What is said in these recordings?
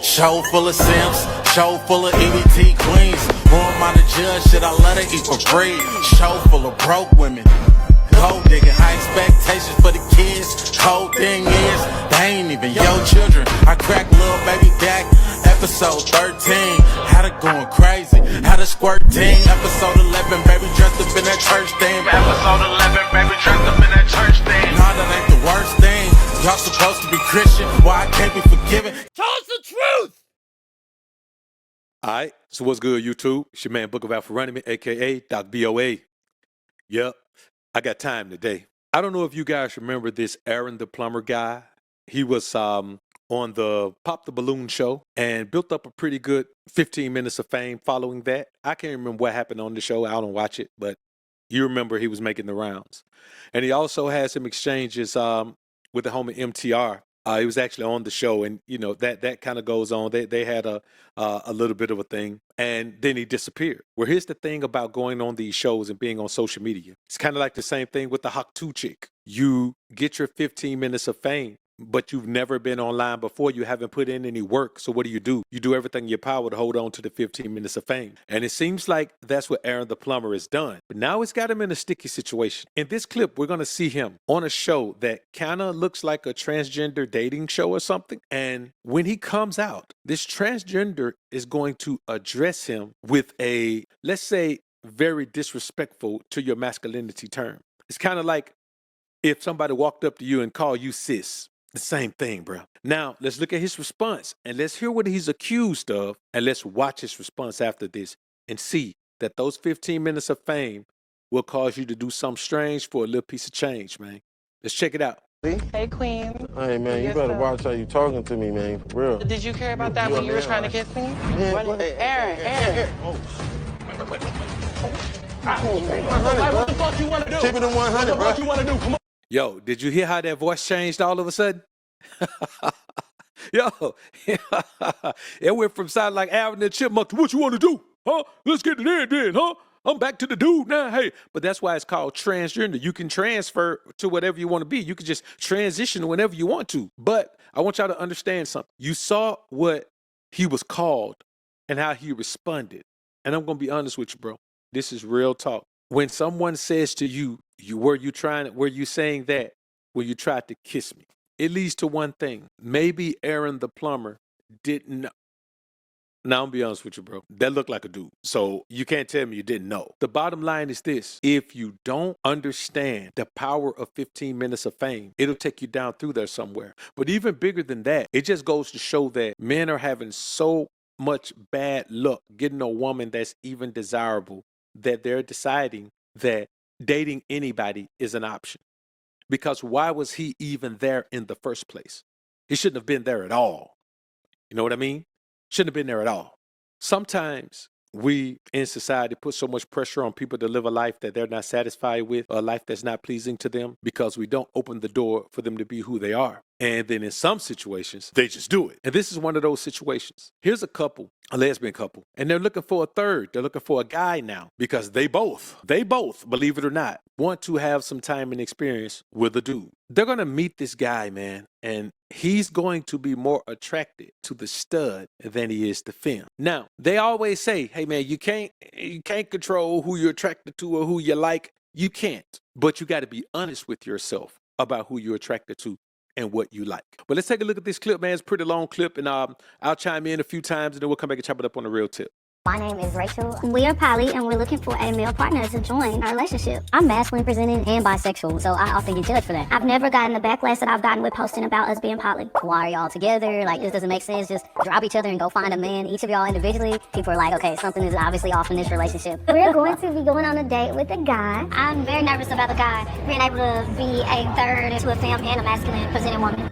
Show full of simps, show full of EBT queens. Who am I to judge? Should I let her eat for free? Show full of broke women. Gold digging, high expectations for the kids. Cold thing is, they ain't even your children. I crack little baby Dak, episode 13. Had her going crazy, had her squirting. Episode 11, baby dressed up in that church theme. Episode 11, baby dressed up in that church theme. Nah, that ain't the worst thing. Y'all supposed to be Christian, why I can't be forgiven? Tell us the truth! Alright, so what's good, YouTube? It's your man, Book of AlphaRonomy, aka Doc BOA. Yep, I got time today. I don't know if you guys remember this Aaron the Plumber guy. He was on the Pop the Balloon show and built up a pretty good 15 minutes of fame following that. I can't remember what happened on the show. I don't watch it, but you remember he was making the rounds. And he also had some exchanges with the homie MTR. He was actually on the show, and you know that kind of goes on. They had a little bit of a thing, and then he disappeared. Well, here's the thing about going on these shows and being on social media. It's kind of like the same thing with the Hawk 2 chick. You get your 15 minutes of fame, but you've never been online before. You haven't put in any work. So what do? You do everything in your power to hold on to the 15 minutes of fame. And it seems like that's what Aaron the Plumber has done. But now it's got him in a sticky situation. In this clip, we're going to see him on a show that kind of looks like a transgender dating show or something. And when he comes out, this transgender is going to address him with a, let's say, very disrespectful to your masculinity term. It's kind of like if somebody walked up to you and called you sis. The same thing, bro. Now, let's look at his response and let's hear what he's accused of, and let's watch his response after this and see that those 15 minutes of fame will cause you to do something strange for a little piece of change, man. Let's check it out. Hey, Queen. Hey, man, you better watch how you talking to me, man, for real. Did you care about that when you were trying to kiss me? Aaron. Oh. What the fuck you want to do? Keep it in 100, bro. What you want to do? Come on. Yo, did you hear how that voice changed all of a sudden? Yo, it went from sounding like Alvin and Chipmunk to what you want to do? Huh? Let's get it in then, huh? I'm back to the dude now, hey. But that's why it's called transgender. You can transfer to whatever you want to be. You can just transition whenever you want to. But I want y'all to understand something. You saw what he was called and how he responded. And I'm going to be honest with you, bro. This is real talk. When someone says to you, were you saying that when you tried to kiss me? It leads to one thing. Maybe Aaron the Plumber didn't know. Now, I'm gonna be honest with you, bro. That looked like a dude. So you can't tell me you didn't know. The bottom line is this. If you don't understand the power of 15 minutes of fame, it'll take you down through there somewhere. But even bigger than that, it just goes to show that men are having so much bad luck getting a woman that's even desirable that they're deciding that dating anybody is an option. Because why was he even there in the first place? He shouldn't have been there at all. You know what I mean? Shouldn't have been there at all. Sometimes we in society put so much pressure on people to live a life that they're not satisfied with, a life that's not pleasing to them, because we don't open the door for them to be who they are. And then in some situations, they just do it. And this is one of those situations. Here's a couple, a lesbian couple, and they're looking for a third. They're looking for a guy now because they both, believe it or not, want to have some time and experience with a dude. They're going to meet this guy, man, and he's going to be more attracted to the stud than he is the femme. Now, they always say, hey, man, you can't control who you're attracted to or who you like. You can't, but you got to be honest with yourself about who you're attracted to and what you like. But let's take a look at this clip, man. It's a pretty long clip, and I'll chime in a few times, and then we'll come back and chop it up on the real tip. My name is Rachel. We are poly, and we're looking for a male partner to join our relationship. I'm masculine presenting and bisexual, so I often get judged for that. I've never gotten the backlash that I've gotten with posting about us being poly. Why are y'all together? Like, this doesn't make sense. Just drop each other and go find a man, each of y'all individually. People are like, okay, something is obviously off in this relationship. We're going to be going on a date with a guy. I'm very nervous about the guy being able to be a third to a femme and a masculine presenting woman.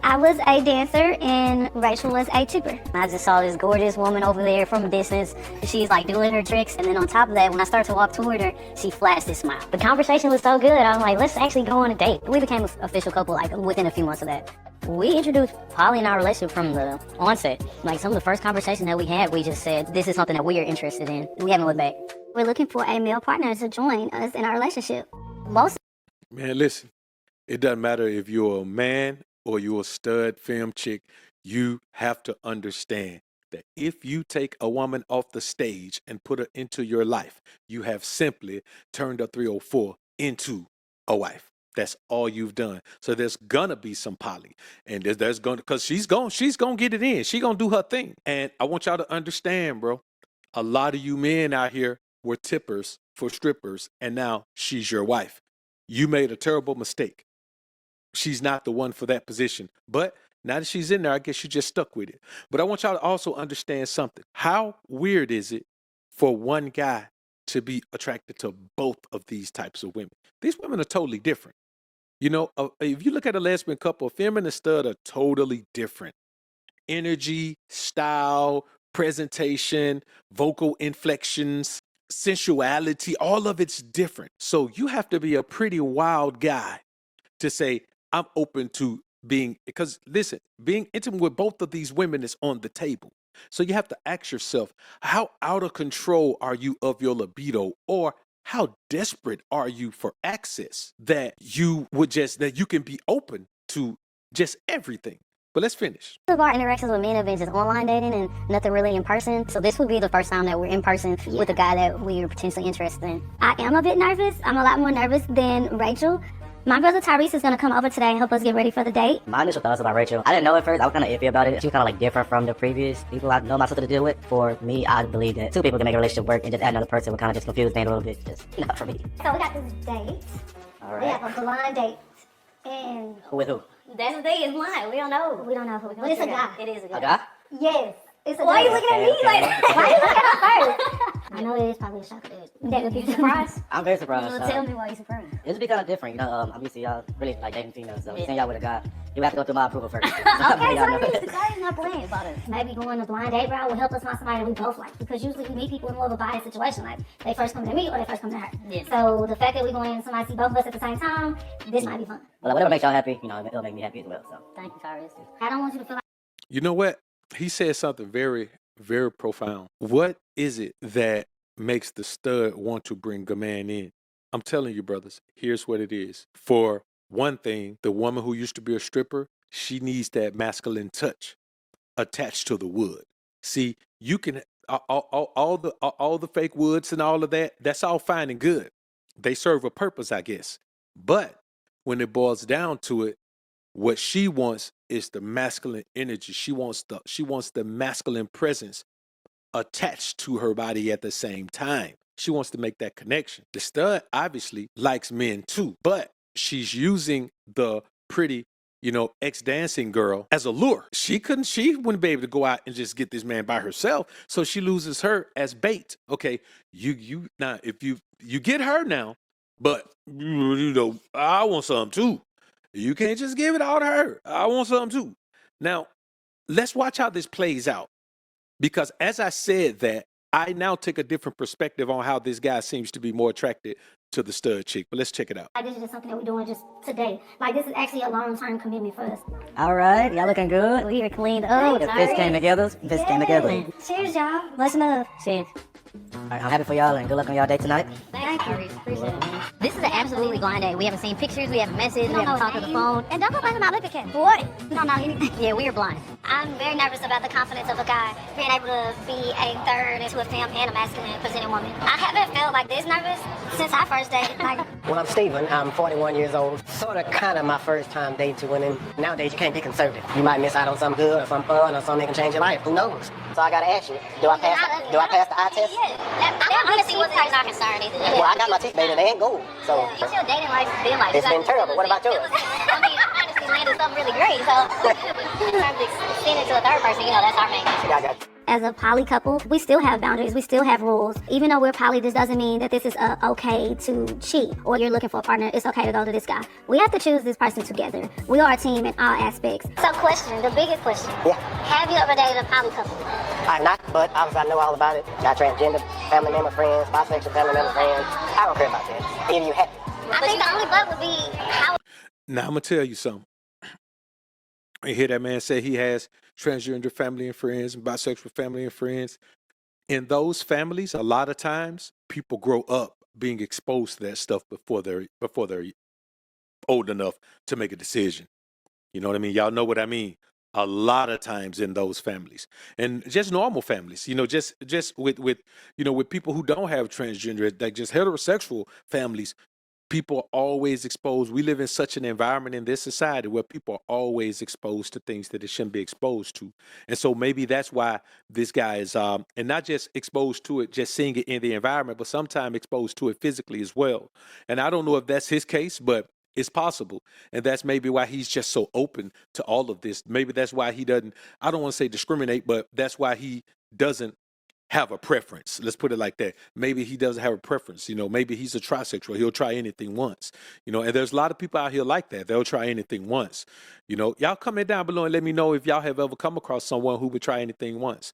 I was a dancer and Rachel was a tipper. I just saw this gorgeous woman over there from a distance. She's like doing her tricks, and then on top of that, when I started to walk toward her, she flashed this smile. The conversation was so good, I was like, let's actually go on a date. We became an official couple like within a few months of that. We introduced poly in our relationship from the onset. Like some of the first conversations that we had, we just said, this is something that we are interested in. We haven't looked back. We're looking for a male partner to join us in our relationship. Man, listen, it doesn't matter if you're a man or you're a stud femme chick, You have to understand that if you take a woman off the stage and put her into your life, you have simply turned a 304 into a wife. That's all you've done. So there's gonna be some poly, and there's gonna, because she's gonna get it in. She gonna do her thing. And I want y'all to understand, bro. A lot of you men out here were tippers for strippers, and now she's your wife. You made a terrible mistake. She's not the one for that position. But now that she's in there, I guess you just stuck with it. But I want y'all to also understand something. How weird is it for one guy to be attracted to both of these types of women? These women are totally different. You know, if you look at a lesbian couple, Femme and a stud are totally different. Energy, style, presentation, vocal inflections, sensuality, all of it's different. So you have to be a pretty wild guy to say, I'm open to being, because listen, being intimate with both of these women is on the table. So you have to ask yourself, how out of control are you of your libido, or how desperate are you for access that you can be open to just everything? But let's finish. Most of our interactions with men have been just online dating and nothing really in person. So this would be the first time that we're in person with a guy that we are potentially interested in. I am a bit nervous. I'm a lot more nervous than Rachel. My brother Tyrese is going to come over today and help us get ready for the date. My initial thoughts about Rachel, I didn't know at first. I was kind of iffy about it. She was kind of like different from the previous people I know my sister to deal with. For me, I believe that two people can make a relationship work, and just add another person would kind of just confuse things a little bit. Just not for me. So we got this date. All We right. have a blind date. And With who? that's the thing, it's blind. We don't know. We don't know who we're going to. But it's a guy. It is a guy. A guy? Yes. It's a Why guy. are you looking at me like that? Why are you looking at us first? I know it is probably a shock. That would be surprised. I'm very surprised. So tell me why you're surprised. This would be kind of different. You know, I'm used to y'all really like dating females. So seeing y'all with a guy, you have to go through my approval first. Okay, Tyrese not playing about it. Maybe going a blind date route will help us find somebody that we both like. Because usually we meet people in more of a biased situation. Like, they first come to me or they first come to her. Yeah. So the fact that we're going to somebody see both of us at the same time, this might be fun. Well, whatever makes y'all happy, you know, it'll make me happy as well. So Thank you, Tyrese. I don't want you to feel like You know what? He said something very, very profound. What is it that makes the stud want to bring a man in? I'm telling you, brothers, here's what it is. For one thing, the woman who used to be a stripper, she needs that masculine touch attached to the wood. See, you can all the fake woods and all of that. That's all fine and good. They serve a purpose, I guess. But when it boils down to it, what she wants is the masculine energy. She wants the masculine presence attached to her body at the same time. She wants to make that connection. The stud obviously likes men too, but she's using the pretty, ex-dancing girl as a lure. She wouldn't be able to go out and just get this man by herself. So she loses her as bait. Okay, you now if you get her now, but I want something too. You can't just give it all to her. I want something too. Now, let's watch how this plays out. Because as I said that, I now take a different perspective on how this guy seems to be more attracted to the stud chick. But let's check it out. this is just something that we're doing just today. Like, this is actually a long-term commitment for us. all right, y'all looking good. We are cleaned up. If this came together, Cheers, y'all. Much love. Cheers. All right, I'm happy for y'all and good luck on y'all date tonight. Thank you. Appreciate it, man. This is an absolutely blind date. We haven't seen pictures, we haven't messaged, we haven't talked on the phone. And don't go back to my liquor cat. What? We don't know anything. Yeah, we are blind. I'm very nervous about the confidence of a guy being able to be a third into a femme and a masculine presenting woman. I haven't felt like this nervous since our first date. Well, I'm Steven. I'm 41 years old. Sort of kind of my first time dating two women. Nowadays, you can't be conservative. You might miss out on something good or something fun or something that can change your life. Who knows? So I gotta ask you, do I pass the eye test? Yeah. I'm honestly not concerned either. Well, I got my teeth made and they ain't gold. So It's your dating life been like? it's been terrible. What about yours? I mean, I honestly landed something really great. So in terms of extending to a third person, that's our main issue. I got you. As a poly couple, we still have boundaries, we still have rules. Even though we're poly, this doesn't mean that this is okay to cheat or you're looking for a partner, it's okay to go to this guy. We have to choose this person together. We are a team in all aspects. So question, the biggest question. Yeah. Have you ever dated a poly couple? I'm not, but obviously I know all about it. Got transgender family member friends, bisexual family member friends. I don't care about that. If you happy. I think the only but would be how. Now, I'm going to tell you something. You hear that man say he has transgender family and friends and bisexual family and friends. In those families, a lot of times, people grow up being exposed to that stuff before they're old enough to make a decision. You know what I mean? Y'all know what I mean. a lot of times in those families, and just normal families, just with people who don't have transgender, like just heterosexual families. People are always exposed. We live in such an environment in this society where people are always exposed to things that they shouldn't be exposed to. And so maybe that's why this guy is, and not just exposed to it, just seeing it in the environment, but sometimes exposed to it physically as well. And I don't know if that's his case, but it's possible. And that's maybe why he's just so open to all of this. Maybe that's why he doesn't, I don't want to say discriminate, but that's why he doesn't have a preference. Let's put it like that. Maybe he doesn't have a preference. Maybe he's a trisexual. He'll try anything once. And there's a lot of people out here like that. They'll try anything once. Y'all comment down below and let me know if y'all have ever come across someone who would try anything once.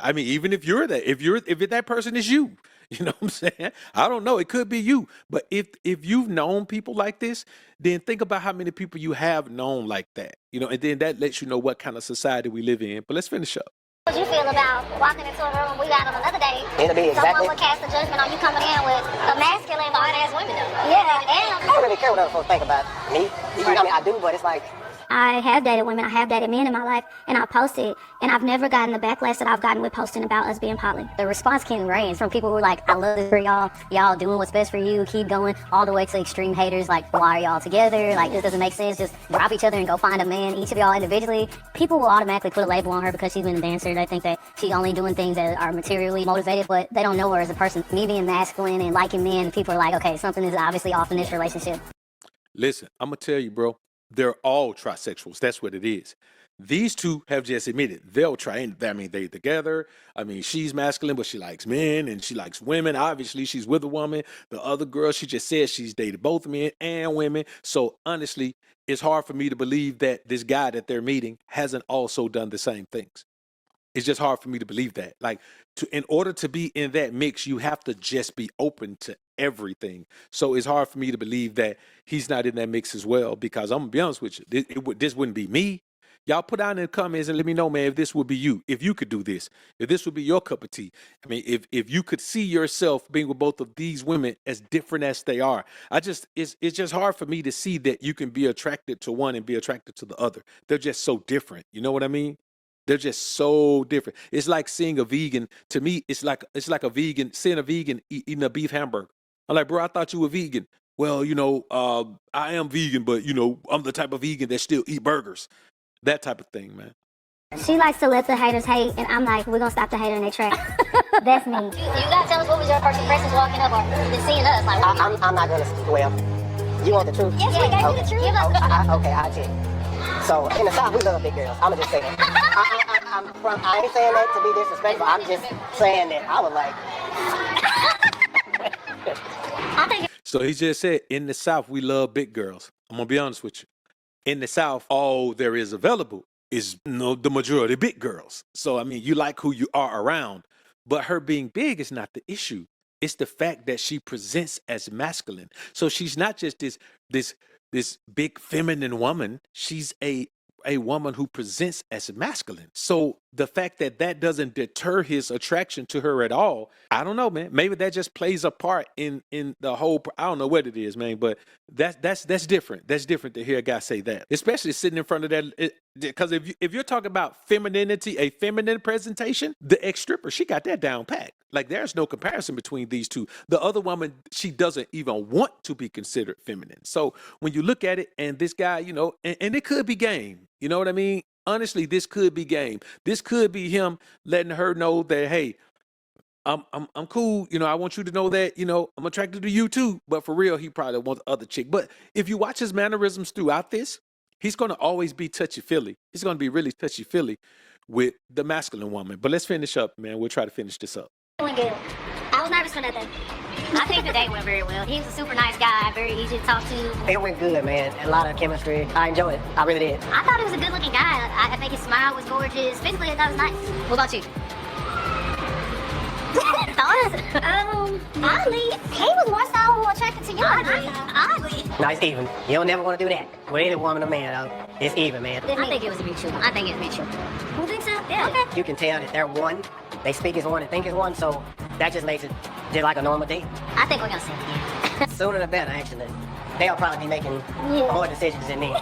I mean, even if you're that, if that person is you, you know what I'm saying? I don't know. It could be you. But if you've known people like this, then think about how many people you have known like that. And then that lets you know what kind of society we live in. But let's finish up. What you feel about walking into a room we got on another day? It'll be exactly. Someone would cast a judgment on you coming in with a masculine hard-ass women though. Yeah, I don't really care what other folks think about me. I mean, I do, but it's like. I have dated women, I have dated men in my life, and I posted, and I've never gotten the backlash that I've gotten with posting about us being poly. The response can range from people who are like, I love this for y'all doing what's best for you, keep going, all the way to extreme haters, like, why are y'all together? Like, this doesn't make sense, just drop each other and go find a man, each of y'all individually. People will automatically put a label on her because she's been a dancer. They think that she's only doing things that are materially motivated, but they don't know her as a person. Me being masculine and liking men, people are like, okay, something is obviously off in this relationship. Listen, I'm going to tell you, bro. They're all trisexuals. That's what it is. These two have just admitted they'll try. I mean, they together. I mean, she's masculine, but she likes men and she likes women. Obviously, she's with a woman. The other girl, she just said she's dated both men and women. So honestly, it's hard for me to believe that this guy that they're meeting hasn't also done the same things. It's just hard for me to believe that. Like, in order to be in that mix, you have to just be open to everything. So it's hard for me to believe that he's not in that mix as well, because I'm gonna be honest with you, this wouldn't be me. Y'all put down in the comments and let me know, man, if this would be you, if you could do this, if this would be your cup of tea. I mean, if you could see yourself being with both of these women as different as they are. It's just hard for me to see that you can be attracted to one and be attracted to the other. They're just so different. You know what I mean? They're just so different. It's like seeing a vegan. To me, it's like a vegan, seeing a vegan eating a beef hamburger. I'm like, bro, I thought you were vegan. Well, I am vegan, but I'm the type of vegan that still eat burgers. That type of thing, man. She likes to let the haters hate, and I'm like, we're gonna stop the hater in their tracks. That's me. You gotta tell us what was your first impressions walking up or just seeing us. Like, I'm not gonna. Well, you want the truth? Yes, we got you the truth. Okay, I'll tell you. So in the South, we love big girls. I'ma just say that. I ain't saying that to be disrespectful. I'm just saying that I would like. So he just said, in the South, we love big girls. I'm gonna be honest with you. In the South, all there is available is the majority big girls. So I mean, you like who you are around, but her being big is not the issue. It's the fact that she presents as masculine. So she's not just this big feminine woman. She's a woman who presents as masculine. So the fact that doesn't deter his attraction to her at all, I don't know, man. Maybe that just plays a part in the whole. I don't know what it is, man. But that's different. That's different to hear a guy say that, especially sitting in front of that. Because if you're talking about femininity, a feminine presentation, the ex-stripper, she got that down pat. Like, there's no comparison between these two. The other woman, she doesn't even want to be considered feminine. So when you look at it, and this guy, and it could be game. You know what I mean? Honestly, this could be game. This could be him letting her know that, hey, I'm cool. I want you to know that, I'm attracted to you too. But for real, he probably wants the other chick. But if you watch his mannerisms throughout this, he's going to always be touchy-feely. He's going to be really touchy-feely with the masculine woman. But let's finish up, man. We'll try to finish this up. It went good. I was nervous for nothing. I think the date went very well. He was a super nice guy, very easy to talk to. It went good, man. A lot of chemistry. I enjoyed it. I really did. I thought he was a good-looking guy. I think his smile was gorgeous. Physically, I thought it was nice. What about you? Oddly, he was more so attracted to you. Oddly. Nice, even. You don't never want to do that with any woman or man, though. It's even, man. I think it was mutual. I think it's mutual. You think so? Yeah. Okay. You can tell that they're one. They speak as one and think as one, so that just makes it just like a normal date. I think we're gonna see it again. Sooner the better, actually. They'll probably be making more decisions than me.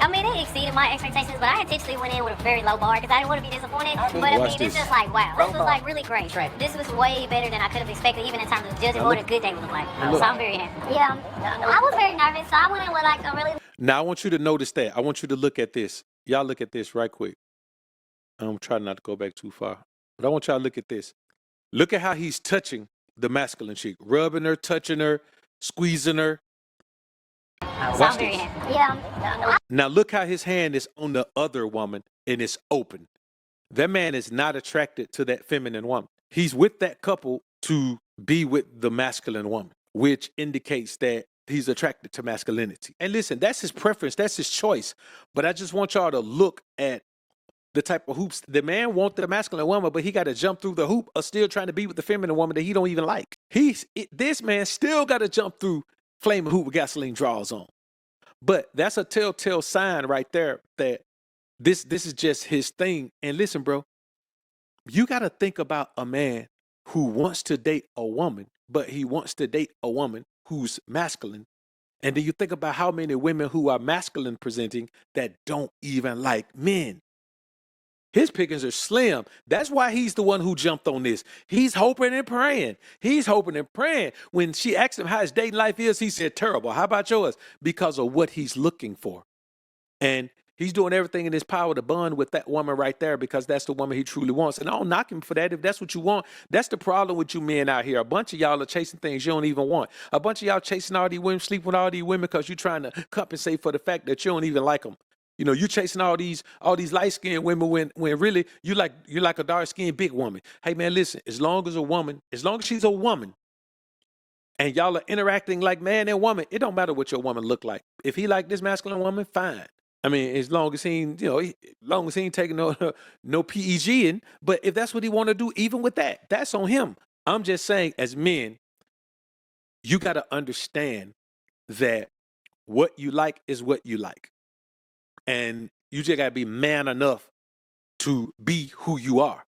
I mean, it exceeded my expectations, but I intentionally went in with a very low bar because I didn't want to be disappointed. But I Watch mean, this. it's just like, wow, this was like really great. This was way better than I could have expected, even in terms of judging what a good day would look like. So I'm very happy. Yeah, I was very nervous, so I went in with like a really. Now I want you to notice that. I want you to look at this. Y'all look at this right quick. I'm trying not to go back too far, but I want y'all to look at this. Look at how he's touching the masculine chick, rubbing her, touching her, squeezing her. So Watch I'm very this. happy. Yeah. Now look how his hand is on the other woman and it's open. That man is not attracted to that feminine woman. He's with that couple to be with the masculine woman, which indicates that he's attracted to masculinity. And listen, that's his preference, that's his choice. But I just want y'all to look at the type of hoops. The man wants the masculine woman, but he got to jump through the hoop of still trying to be with the feminine woman that he don't even like. This man still got to jump through flaming hoop with gasoline draws on. But that's a telltale sign right there that this is just his thing. And listen, bro, you got to think about a man who wants to date a woman, but he wants to date a woman who's masculine. And then you think about how many women who are masculine presenting that don't even like men. His pickings are slim. That's why he's the one who jumped on this. He's hoping and praying. He's hoping and praying. When she asked him how his dating life is, he said, terrible. How about yours? Because of what he's looking for. And he's doing everything in his power to bond with that woman right there because that's the woman he truly wants. And I don't knock him for that. If that's what you want, that's the problem with you men out here. A bunch of y'all are chasing things you don't even want. A bunch of y'all chasing all these women, sleeping with all these women because you're trying to compensate for the fact that you don't even like them. You know, you chasing all these light-skinned women when really you're like a dark-skinned big woman. Hey man, listen, as long as she's a woman and y'all are interacting like man and woman, it don't matter what your woman look like. If he like this masculine woman, fine. I mean, as long as he ain't taking no PEG in, but if that's what he want to do, even with that, that's on him. I'm just saying, as men, you got to understand that what you like is what you like. And you just got to be man enough to be who you are.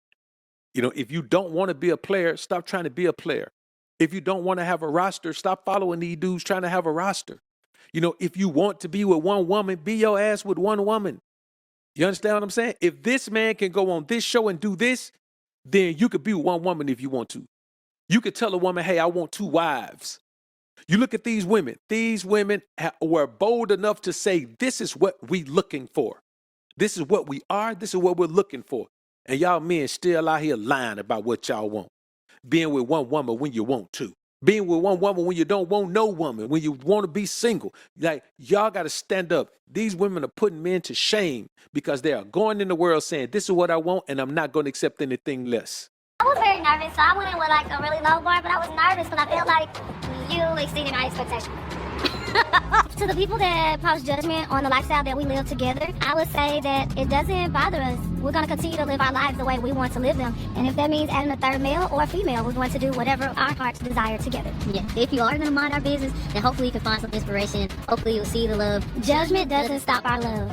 You know, if you don't want to be a player, stop trying to be a player. If you don't want to have a roster, stop following these dudes trying to have a roster. You know, if you want to be with one woman, be your ass with one woman. You understand what I'm saying? If this man can go on this show and do this, then you could be with one woman if you want to. You could tell a woman, hey, I want 2 wives. You look at these women. These women were bold enough to say, this is what we looking for. This is what we are. This is what we're looking for. And y'all men still out here lying about what y'all want. Being with one woman when you want to. Being with one woman when you don't want no woman. When you want to be single. Like, y'all got to stand up. These women are putting men to shame because they are going in the world saying, this is what I want and I'm not going to accept anything less. I was very nervous, so I went in with like a really low bar, but I was nervous because I felt like you exceeded my expectations. To the people that pass judgment on the lifestyle that we live together, I would say that it doesn't bother us. We're going to continue to live our lives the way we want to live them. And if that means adding a third male or female, we're going to do whatever our hearts desire together. Yeah, if you are going to mind our business, then hopefully you can find some inspiration. Hopefully you'll see the love. Judgment doesn't stop our love.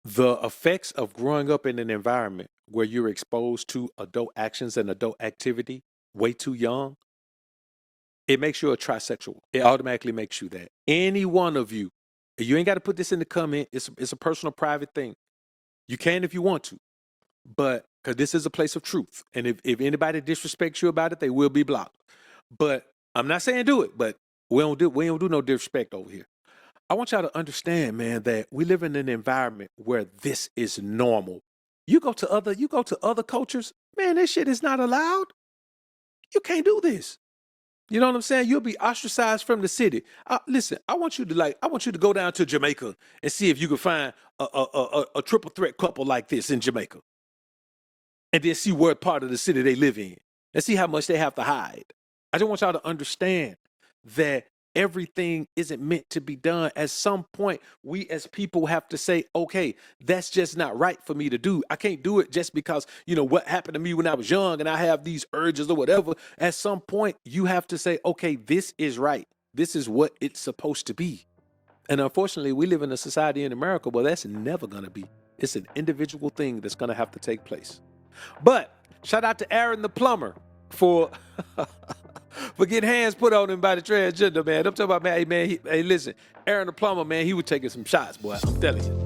The effects of growing up in an environment where you're exposed to adult actions and adult activity way too young, it makes you a trisexual. It automatically makes you that. Any one of you, you ain't got to put this in the comment. It's a personal, private thing. You can if you want to, but because this is a place of truth. And if anybody disrespects you about it, they will be blocked. But I'm not saying do it, but we don't do no disrespect over here. I want y'all to understand, man, that we live in an environment where this is normal. You go to other cultures, man, this shit is not allowed. You can't do this. You know what I'm saying? You'll be ostracized from the city. Listen, I want you to go down to Jamaica and see if you can find a triple threat couple like this in Jamaica. And then see what part of the city they live in. And see how much they have to hide. I just want y'all to understand that everything isn't meant to be done. At some point, we as people have to say, okay, that's just not right for me to do. I can't do it just because, what happened to me when I was young and I have these urges or whatever. At some point, you have to say, okay, this is right. This is what it's supposed to be. And unfortunately, we live in a society in America where that's never going to be. It's an individual thing that's going to have to take place. But shout out to Aaron the Plumber for for getting hands put on him by the transgender, man. I'm talking about, man, hey, listen, Aaron the Plumber, man, he was taking some shots, boy. I'm telling you.